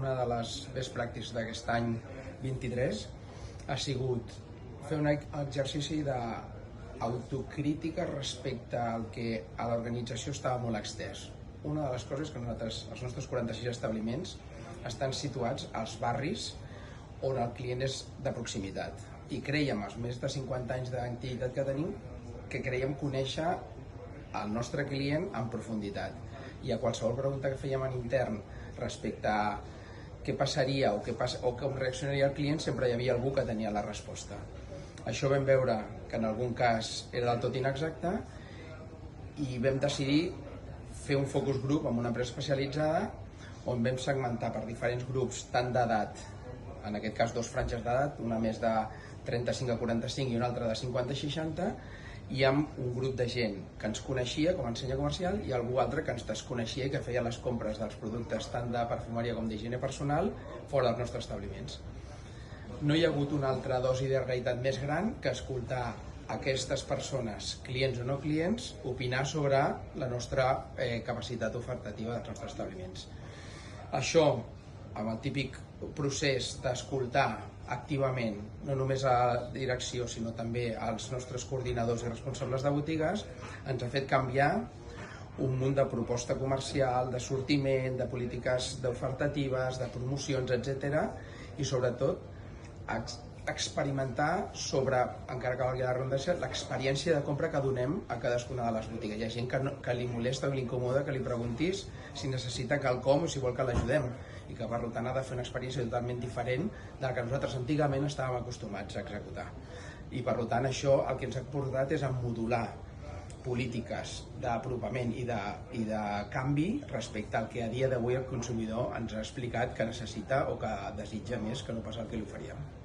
una de les best practices d'aquest any 23 ha sigut fer un exercici d'autocrítica respecte al que a l'organització estava molt extès. Una de les coses que nosaltres, els nostres 46 establiments, estan situats als barris on el client és de proximitat. I creiem, als més de 50 anys d'activitat que tenim, que creiem conèixer el nostre client en profunditat. I a qualsevol pregunta que fèiem en intern respecte a què passaria o com reaccionaria el client, sempre hi havia algú que tenia la resposta. Això vam veure que en algun cas era del tot inexacte i vam decidir fer un focus group amb una empresa especialitzada on vam segmentar per diferents grups tant d'edat, en aquest cas dos franges d'edat, una més de 35 a 45 i una altra de 50 a 60, i amb un grup de gent que ens coneixia com a ensenya comercial i algú altre que ens desconeixia i que feia les compres dels productes tant de perfumeria com d'higiene personal fora dels nostres establiments. No hi ha hagut una altra dosi de realitat més gran que escoltar aquestes persones, clients o no clients, opinar sobre la nostra capacitat ofertativa dels nostres establiments. Això, amb el típic procés d'escoltar activament, no només a la direcció, sinó també als nostres coordinadors i responsables de botigues, ens ha fet canviar un munt de proposta comercial, de sortiment, de polítiques ofertatives, de promocions, etc. I sobretot experimentar sobre, encara que valgui la redundància, l'experiència de compra que donem a cadascuna de les botigues. Hi ha gent que li molesta o li incomoda que li preguntis si necessita quelcom o si vol que l'ajudem i que per tant ha de fer una experiència totalment diferent de la que nosaltres antigament estàvem acostumats a executar. I per tant això el que ens ha portat és a modular polítiques d'apropament i de canvi respecte al que a dia d'avui el consumidor ens ha explicat que necessita o que desitja més que no pas el que li oferíem.